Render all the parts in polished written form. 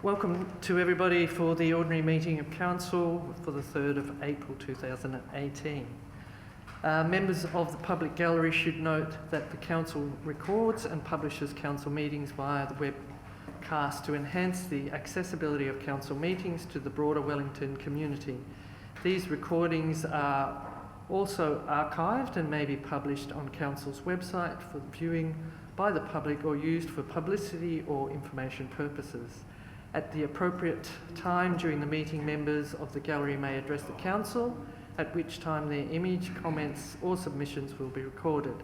Welcome to everybody for the ordinary meeting of Council for the 3rd of April 2018. Members of the public gallery should note that the Council records and publishes Council meetings via the webcast to enhance the accessibility of Council meetings to the broader Wellington community. These recordings are also archived and may be published on Council's website for viewing by the public or used for publicity or information purposes. At the appropriate time during the meeting, members of the gallery may address the Council, at which time their image, comments or submissions will be recorded.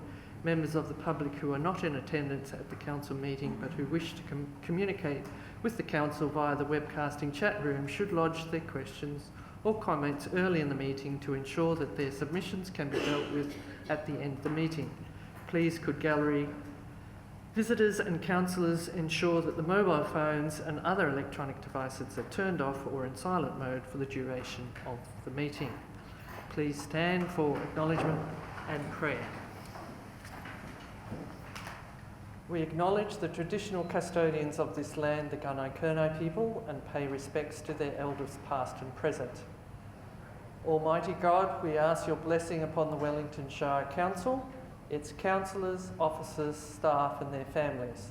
Members of the public who are not in attendance at the Council meeting but who wish to communicate with the Council via the webcasting chat room should lodge their questions or comments early in the meeting to ensure that their submissions can be dealt with at the end of the meeting. Please could gallery visitors and councillors ensure that the mobile phones and other electronic devices are turned off or in silent mode for the duration of the meeting. Please stand for acknowledgement and prayer. We acknowledge the traditional custodians of this land, the Gunai-Kurnai people, and pay respects to their elders past and present. Almighty God, we ask your blessing upon the Wellington Shire Council, its councillors, officers, staff and their families.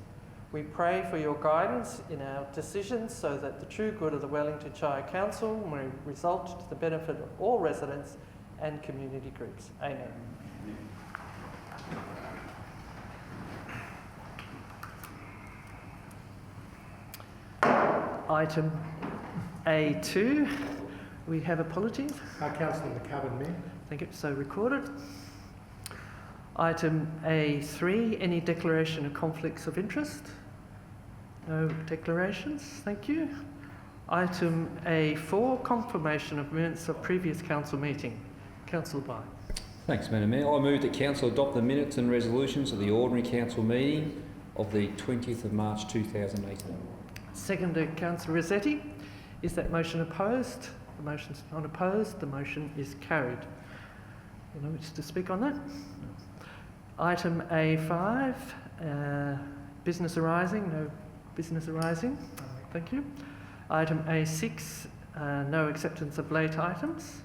We pray for your guidance in our decisions so that the true good of the Wellington Shire Council may result to the benefit of all residents and community groups. Amen. Item A2, we have apologies. Councillor McCubbin, Mayor. Thank you, so recorded. Item A3, any declaration of conflicts of interest? No declarations, thank you. Item A4, confirmation of minutes of previous council meeting. Councillor Bly. Thanks, Madam Mayor. I move that Council adopt the minutes and resolutions of the ordinary council meeting of the 20th of March 2018. Seconded, Councillor Rossetti. Is that motion opposed? The motion's not opposed. The motion is carried. Anyone wish to speak on that? Item A5, business arising. No business arising. Thank you. Item A6, no acceptance of late items.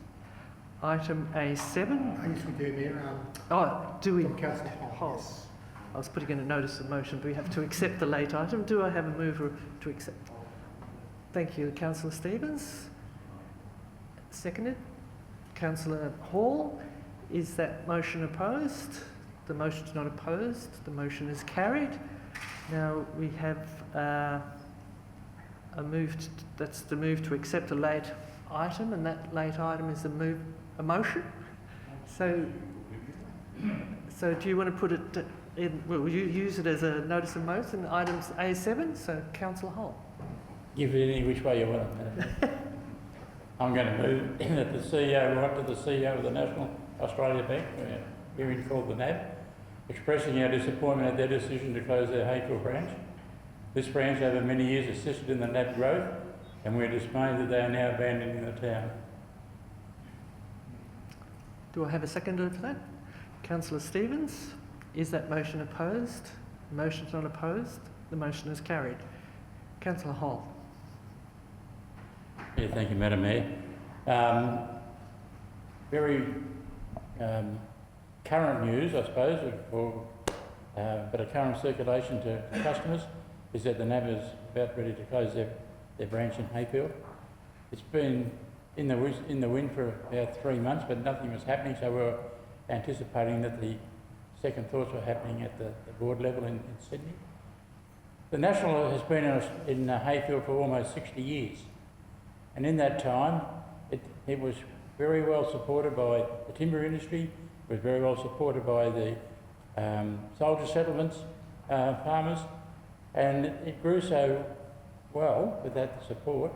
Item A7. I guess we do, Mayor. Do we? From Councillor Hall. Yes. I was putting in a notice of motion. Do we have to accept the late item? Do I have a mover to accept? Thank you. Councillor Stevens. Seconded. Councillor Hall. Is that motion opposed? The motion is not opposed. The motion is carried. Now we have a that's the move to accept a late item, and that late item is a motion. So do you want to put it in? Will you use it as a notice of motion? Items A7. So Councillor Hall. Give it any which way you want it. I'm going to move that the CEO, right to the CEO of the National Australia Bank, herein called the NAB, expressing our disappointment at their decision to close their Hayfield branch. This branch over many years assisted in the NAB growth, and we're dismayed that they are now abandoning the town. Do I have a seconder for that? Councillor Stevens. Is that motion opposed? The motion's not opposed. The motion is carried. Councillor Hall. Yeah, thank you, Madam Mayor. Very current news, I suppose, but a current circulation to customers is that the NAB is about ready to close their branch in Hayfield. It's been in the wind for about 3 months, but nothing was happening, so we were anticipating that the second thoughts were happening at the board level in Sydney. The National has been in Hayfield for almost 60 years, and in that time it was very well supported by the timber industry, it was very well supported by the soldier settlements, farmers, and it grew so well with that support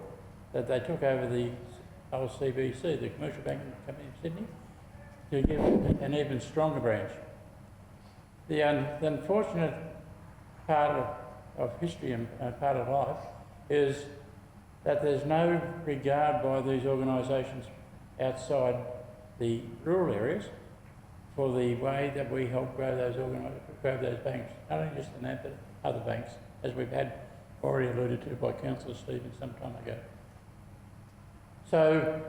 that they took over the old CBC, the Commercial Banking Company of Sydney, to give an even stronger branch. The unfortunate part of history and part of life is that there's no regard by these organisations outside the rural areas for the way that we help grow those banks, not only just the NAB but other banks, as we've had already alluded to by Councillor Stevens some time ago. So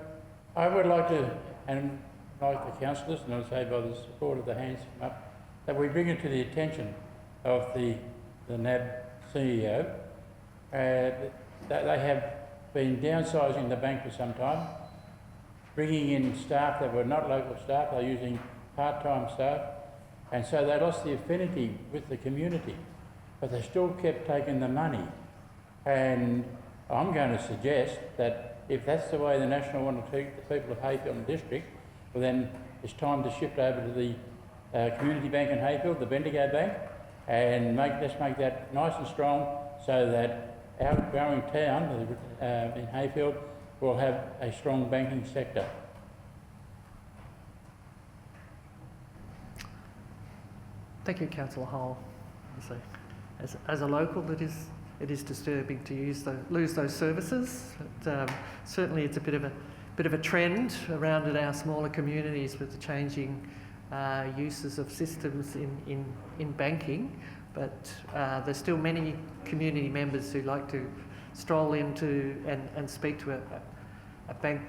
I would like to, and like the councillors, and also by the support of the hands from up, that we bring it to the attention of the NAB CEO that they have been downsizing the bank for some time, bringing in staff that were not local staff, they're using part-time staff, and so they lost the affinity with the community, but they still kept taking the money. And I'm going to suggest that if that's the way the National want to treat the people of Hayfield and District, well then it's time to shift over to the Community Bank in Hayfield, the Bendigo Bank, and let's make that nice and strong so that our growing town in Hayfield will have a strong banking sector. Thank you, Councillor Hull. So, as a local, it is disturbing to lose those services. Certainly, it's a bit of a trend around in our smaller communities with the changing uses of systems in banking. But there's still many community members who like to stroll into and speak to a bank,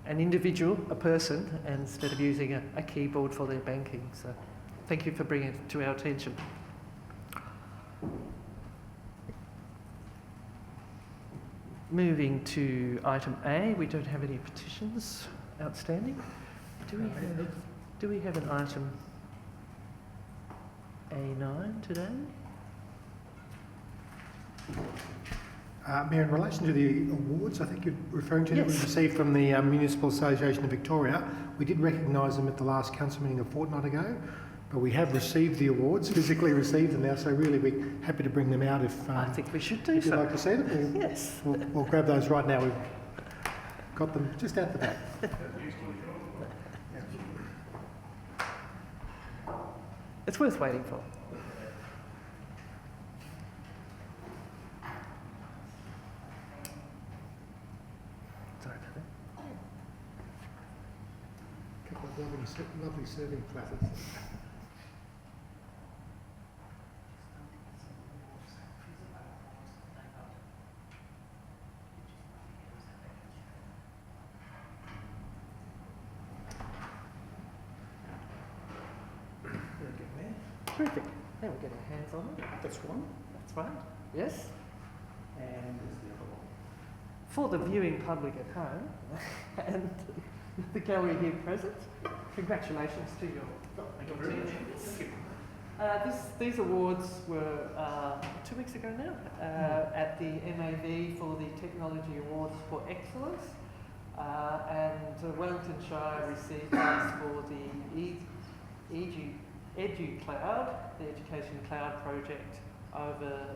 an individual, a person, instead of using a keyboard for their banking. So thank you for bringing it to our attention. Moving to item A, we don't have any petitions outstanding. Do we have an item A9 today? Mayor, in relation to the awards, I think you're referring to that we Yes. received from the Municipal Association of Victoria. We did recognise them at the last council meeting a fortnight ago, but we have received the awards, physically received them now, so really we're happy to bring them out if, I think we should do if you'd so. like to see them. Yes. We'll grab those right now. We've got them just out the back. It's worth waiting for. Sorry about that. A couple of lovely serving platters. Terrific. Now we'll get our hands on it. That's one. That's right. Yes. And there's the other one. For the viewing public at home and the gallery here present, congratulations to your team. These awards were 2 weeks ago now at the MAV for the Technology Awards for Excellence, and Wellington Shire received this for the Edu Cloud, the Education Cloud project over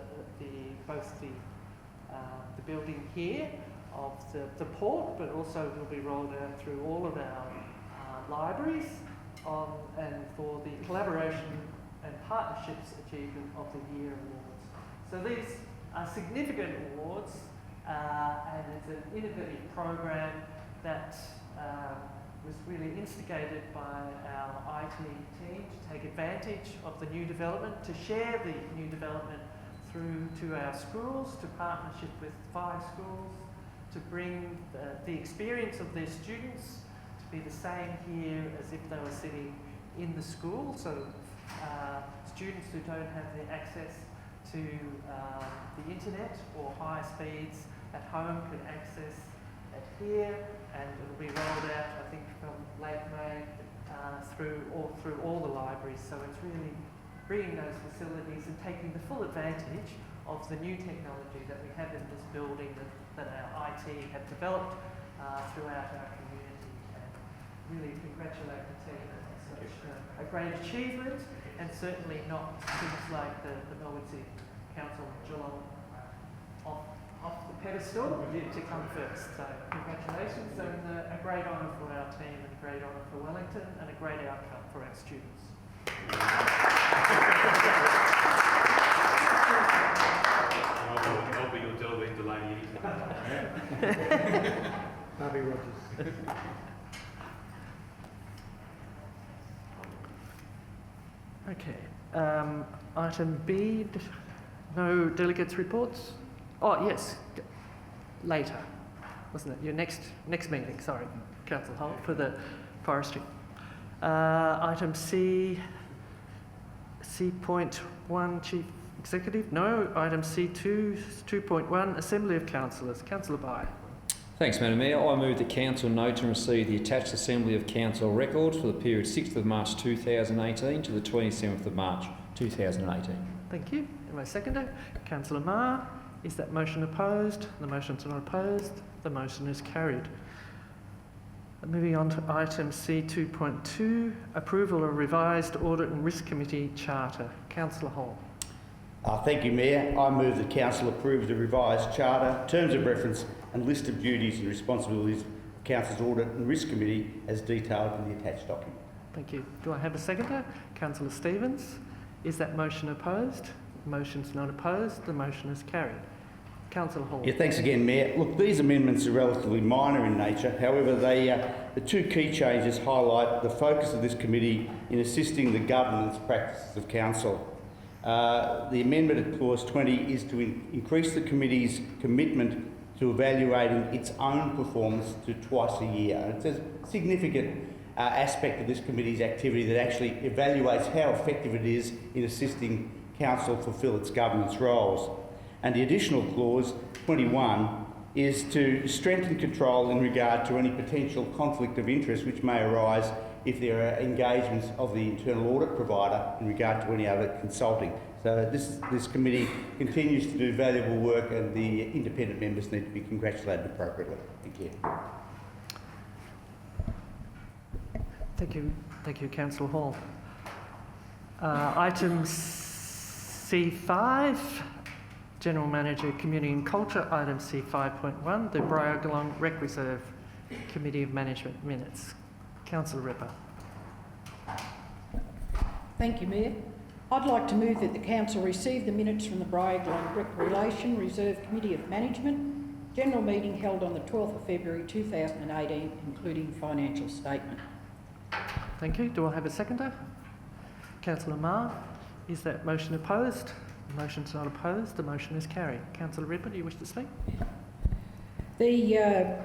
both the building here of the port, but also will be rolled out through all of our libraries and for the collaboration and partnerships achievement of the year awards. So these are significant awards, and it's an innovative program that was really instigated by our IT team to take advantage of the new development, to share the new development through to our schools, to partnership with 5 schools, to bring the experience of their students to be the same here as if they were sitting in the school. So students who don't have the access to the internet or high speeds at home can access it here, and it'll be rolled out, I think, from late May through all the libraries. So it's really bringing those facilities and taking the full advantage of the new technology that we have in this building that our IT have developed throughout our community. And really congratulate the team on such a great achievement, and certainly not things like the Melbourne City Council Geelong off the pedestal to come first. So congratulations, and a great honour for our team, and a great honour for Wellington, and a great outcome for our students. I'll be your Delvine Delaney anytime. Barbie Rogers. Okay. Item B, no delegates' reports. Oh, yes, later, wasn't it? Your next meeting, sorry, Councillor Hull, for the forestry. Item C.1, Chief Executive. No. Item C2, 2.1, Assembly of Councillors. Councillor Bye. Thanks, Madam Mayor. I move that Council note and receive the attached Assembly of Council records for the period 6th of March 2018 to the 27th of March 2018. Thank you. And my seconder, Councillor Ma. Is that motion opposed? The motion's not opposed. The motion is carried. Moving on to item C2.2, approval of revised Audit and Risk Committee Charter. Councillor Hall. Thank you, Mayor. I move that Council approve the revised charter, terms of reference and list of duties and responsibilities of Council's Audit and Risk Committee as detailed in the attached document. Thank you. Do I have a seconder? Councillor Stevens. Is that motion opposed? The motion's not opposed. The motion is carried. Councillor Hall. Yeah, thanks again, Mayor. Look, these amendments are relatively minor in nature. However, the two key changes highlight the focus of this committee in assisting the governance practices of Council. The amendment at clause 20 is to increase the committee's commitment to evaluating its own performance to twice a year. It's a significant aspect of this committee's activity that actually evaluates how effective it is in assisting Council fulfil its governance roles. And the additional clause, 21, is to strengthen control in regard to any potential conflict of interest which may arise if there are engagements of the internal audit provider in regard to any other consulting. So this committee continues to do valuable work, and the independent members need to be congratulated appropriately. Thank you. Thank you, Councillor Hall. Item C5, General Manager, Community and Culture. Item C5.1, the Briagolong Rec Reserve Committee of Management Minutes. Councillor Ripper. Thank you, Mayor. I'd like to move that the Council receive the minutes from the Briagolong Recreation Reserve Committee of Management general meeting held on the 12th of February 2018, including financial statement. Thank you. Do I have a seconder? Councillor Ma. Is that motion opposed? The motion's not opposed. The motion is carried. Councillor Ripper, do you wish to speak? The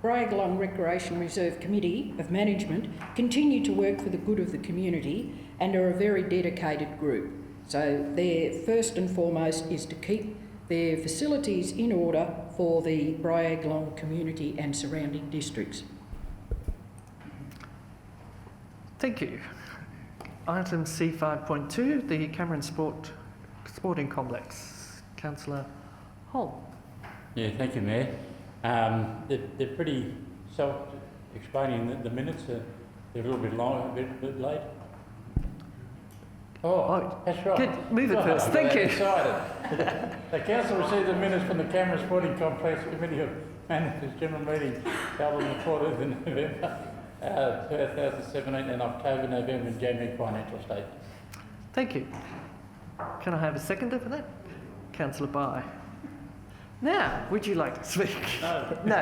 Briagolong Recreation Reserve Committee of Management continue to work for the good of the community and are a very dedicated group. So their first and foremost is to keep their facilities in order for the Briagolong community and surrounding districts. Thank you. Item C5.2, the Cameron Sporting Complex. Councillor Hall. Yeah, thank you, Mayor. They're pretty self-explaining. The minutes are they're a little bit long, a bit late. Oh, that's right. Good. Move it first. I Thank you. Excited. The Council received the minutes from the Cameron Sporting Complex Committee of Managers General Meeting held on the 4th of November 2017 and October, November and January financial statements. Thank you. Can I have a seconder for that? Councillor Bye. Now, would you like to speak? No. No.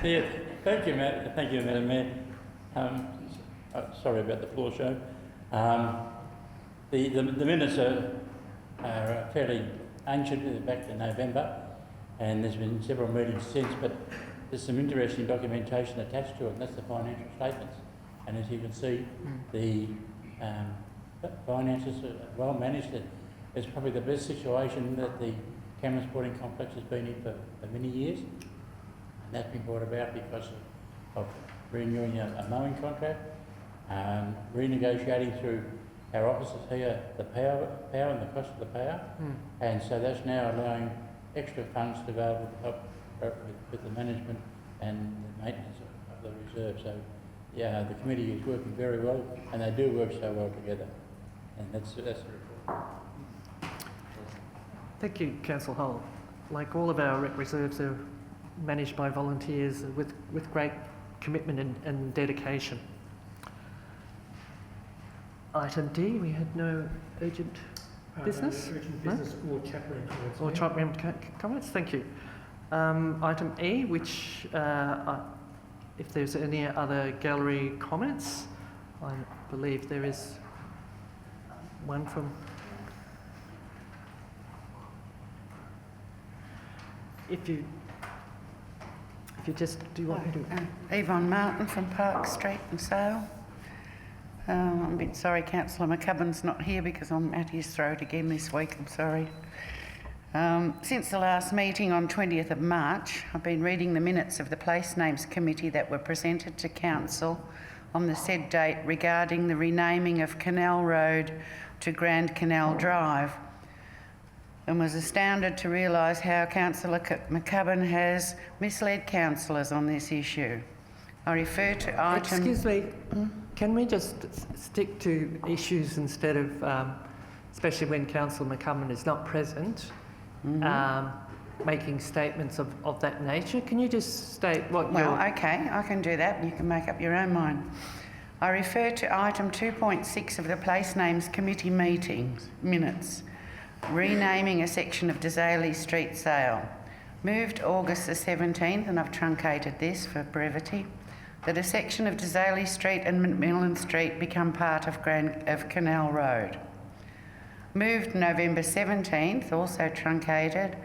Yeah, thank you, Matt. Thank you, Madam Mayor. Sorry about the floor show. The minutes are fairly ancient, back to November, and there's been several meetings since, but there's some interesting documentation attached to it, and that's the financial statements. And as you can see, the finances are well managed. It's probably the best situation that the Cameron Sporting Complex has been in for many years. And that's been brought about because of renewing a mowing contract, renegotiating through our officers here the power and the cost of the power. And so that's now allowing extra funds to be able to help with the management and the maintenance of the reserve. So yeah, the committee is working very well, and they do work so well together. And that's the report. Thank you, Councillor Hull. Like all of our rec reserves, are managed by volunteers with great commitment and dedication. Item D, we had no urgent business? Urgent No? business or chat room comments. Or Mayor. chat room comments? Thank you. Item E, which, if there's any other gallery comments, I believe there is one from if you just, do you want me to? Yvonne Martin from Park Street and Sale. I'm a bit sorry Councillor McCubbin's not here because I'm at his throat again this week, I'm sorry. Since the last meeting on 20th of March, I've been reading the minutes of the Place Names Committee that were presented to Council on the said date regarding the renaming of Canal Road to Grand Canal Drive, and was astounded to realise how Councillor McCubbin has misled councillors on this issue. I refer to item... Excuse me, can we just stick to issues instead of, especially when Councillor McCubbin is not present, making statements of that nature? Can you just state what Well, okay, I can do that. You can make up your own mind. I refer to item 2.6 of the Place Names Committee minutes, renaming a section of Disraeli Street Sale. Moved August the 17th, and I've truncated this for brevity, that a section of Disraeli Street and Macmillan Street become part of Canal Road. Moved November 17th, also truncated,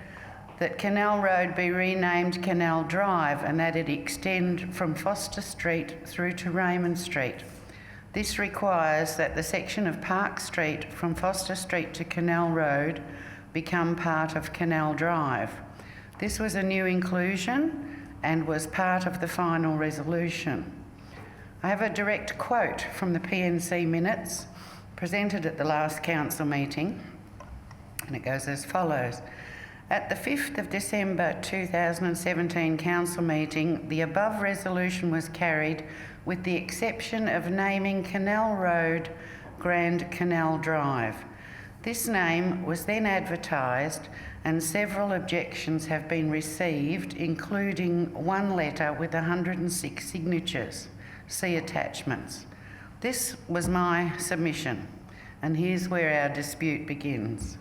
that Canal Road be renamed Canal Drive and that it extend from Foster Street through to Raymond Street. This requires that the section of Park Street from Foster Street to Canal Road become part of Canal Drive. This was a new inclusion and was part of the final resolution. I have a direct quote from the PNC minutes presented at the last council meeting, and it goes as follows. At the 5th of December 2017 council meeting, the above resolution was carried with the exception of naming Canal Road Grand Canal Drive. This name was then advertised and several objections have been received, including one letter with 106 signatures. See attachments. This was my submission, and here's where our dispute begins.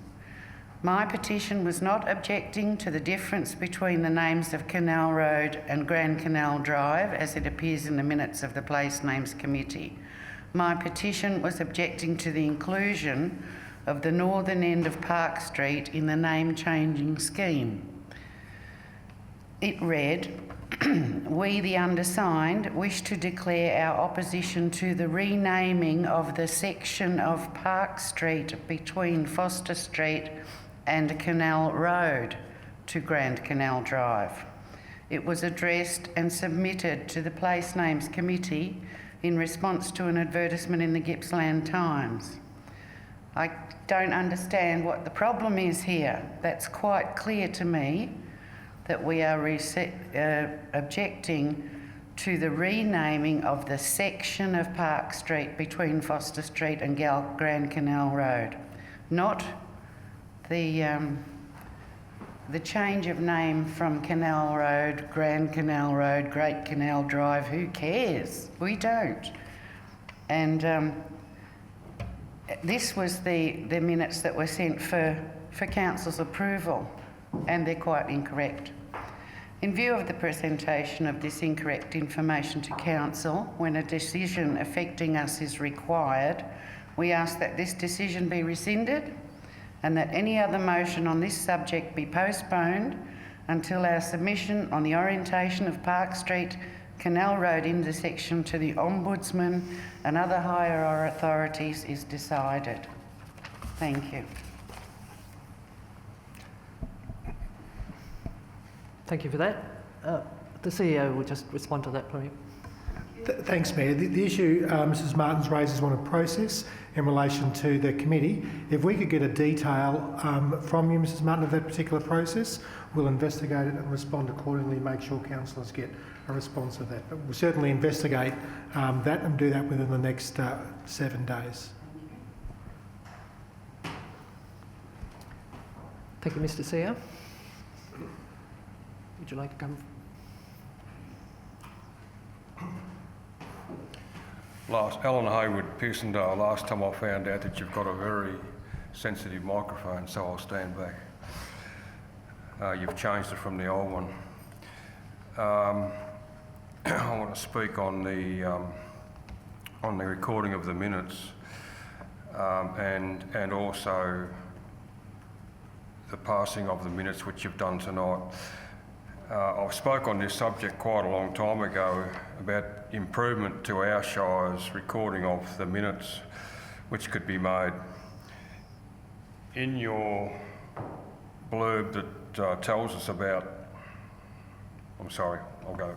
My petition was not objecting to the difference between the names of Canal Road and Grand Canal Drive as it appears in the minutes of the Place Names Committee. My petition was objecting to the inclusion of the northern end of Park Street in the name changing scheme. It read, we, the undersigned, wish to declare our opposition to the renaming of the section of Park Street between Foster Street and Canal Road to Grand Canal Drive. It was addressed and submitted to the Place Names Committee in response to an advertisement in the Gippsland Times. I don't understand what the problem is here. That's quite clear to me that we are objecting to the renaming of the section of Park Street between Foster Street and Grand Canal Road, not the change of name from Canal Road, Grand Canal Road, Great Canal Drive. Who cares? We don't. And this was the minutes that were sent for council's approval, and they're quite incorrect. In view of the presentation of this incorrect information to council, when a decision affecting us is required, we ask that this decision be rescinded and that any other motion on this subject be postponed until our submission on the orientation of Park Street Canal Road intersection to the Ombudsman and other higher authorities is decided. Thank you. Thank you for that. The CEO will just respond to that, please. Thanks, Mayor. The issue Mrs Martin's raised is one of process in relation to the committee. If we could get a detail from you, Mrs Martin, of that particular process, we'll investigate it and respond accordingly, make sure councillors get a response of that. But we'll certainly investigate that and do that within the next 7 days. Thank you, Mr. CEO. Would you like to come? Alan Hayward, Pearsondale. Last time I found out that you've got a very sensitive microphone, so I'll stand back. You've changed it from the old one. I want to speak on the recording of the minutes and also the passing of the minutes, which you've done tonight. I've spoke on this subject quite a long time ago about improvement to our Shire's recording of the minutes which could be made. In your blurb that tells us about, I'm sorry, I'll go.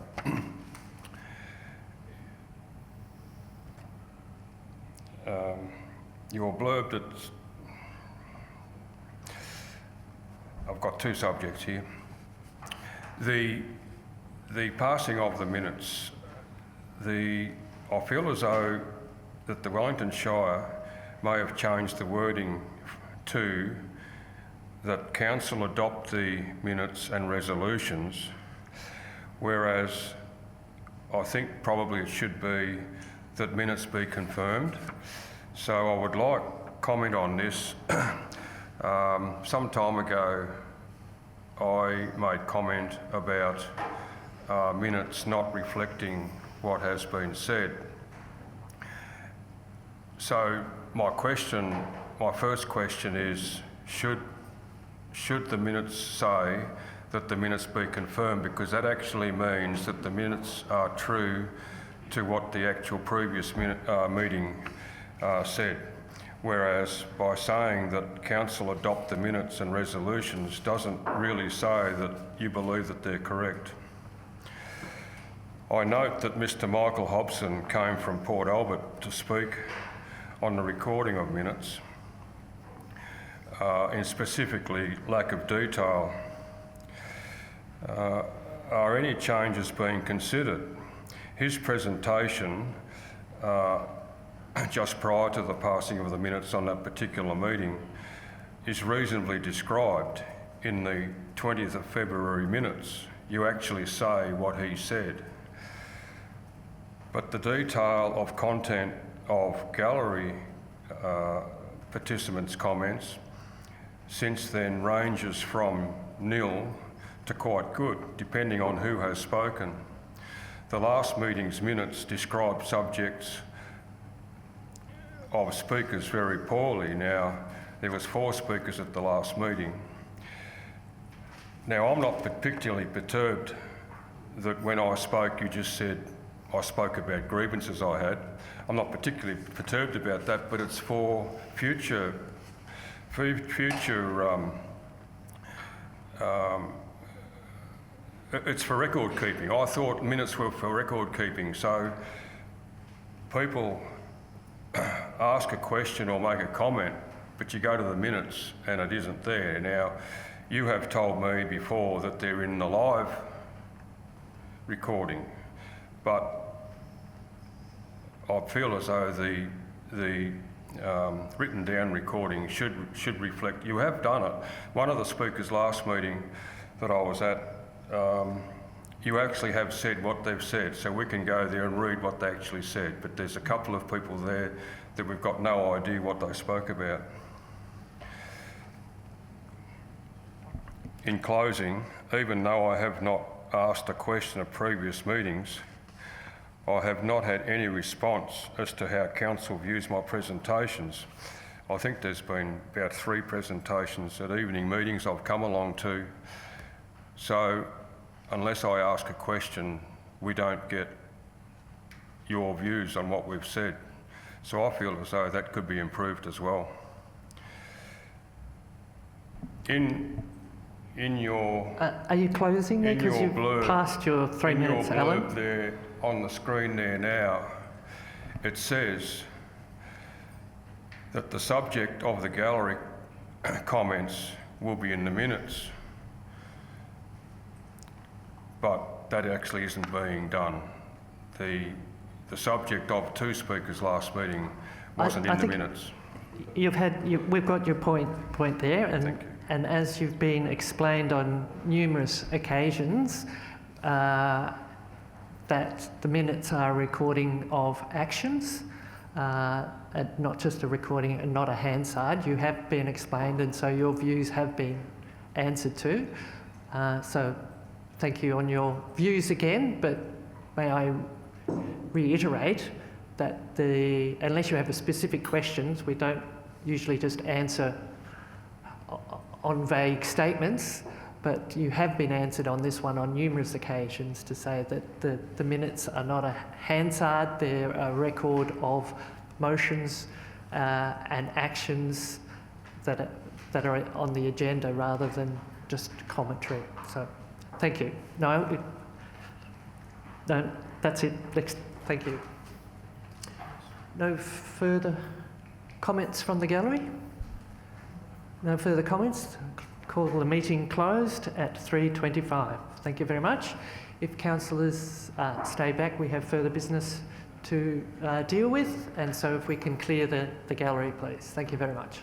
Your blurb that's, I've got two subjects here. The passing of the minutes, I feel as though that the Wellington Shire may have changed the wording to that council adopt the minutes and resolutions, whereas I think probably it should be that minutes be confirmed. So I would like comment on this. Some time ago I made comment about minutes not reflecting what has been said. So my first question is, should the minutes say that the minutes be confirmed? Because that actually means that the minutes are true to what the actual previous meeting said. Whereas by saying that council adopt the minutes and resolutions doesn't really say that you believe that they're correct. I note that Mr Michael Hobson came from Port Albert to speak on the recording of minutes, in specifically lack of detail. Are any changes being considered? His presentation just prior to the passing of the minutes on that particular meeting is reasonably described in the 20th of February minutes. You actually say what he said. But the detail of content of gallery participants' comments since then ranges from nil to quite good, depending on who has spoken. The last meeting's minutes describe subjects of speakers very poorly. Now, there was 4 speakers at the last meeting. Now, I'm not particularly perturbed that when I spoke, you just said I spoke about grievances I had. I'm not particularly perturbed about that, but it's for future it's for record keeping. I thought minutes were for record keeping, so people ask a question or make a comment, but you go to the minutes and it isn't there. Now, you have told me before that they're in the live recording, but I feel as though the written down recording should reflect. You have done it. One of the speakers last meeting that I was at, you actually have said what they've said, so we can go there and read what they actually said, but there's a couple of people there that we've got no idea what they spoke about. In closing, even though I have not asked a question at previous meetings, I have not had any response as to how council views my presentations. I think there's been about 3 presentations at evening meetings I've come along to. So unless I ask a question, we don't get your views on what we've said. So I feel as though that could be improved as well. In your... are you closing there? Because you've passed your 3 minutes, Alan. In your blurb there on the screen there now, it says that the subject of the gallery comments will be in the minutes. But that actually isn't being done. The subject of 2 speakers last meeting wasn't in the minutes. We've got your point there, and Thank you. And as you've been explained on numerous occasions, that the minutes are a recording of actions, and not just a recording and not a Hansard. You have been explained, and so your views have been answered to. So thank you on your views again, but may I reiterate that unless you have a specific questions, we don't usually just answer on vague statements, but you have been answered on this one on numerous occasions to say that the minutes are not a Hansard, they're a record of motions and actions that are on the agenda rather than just commentary. So, thank you. No, that's it. Thank you. No further comments from the gallery? No further comments? Call the meeting closed at 3:25. Thank you very much. If councillors stay back, we have further business to deal with, and so if we can clear the gallery, please. Thank you very much.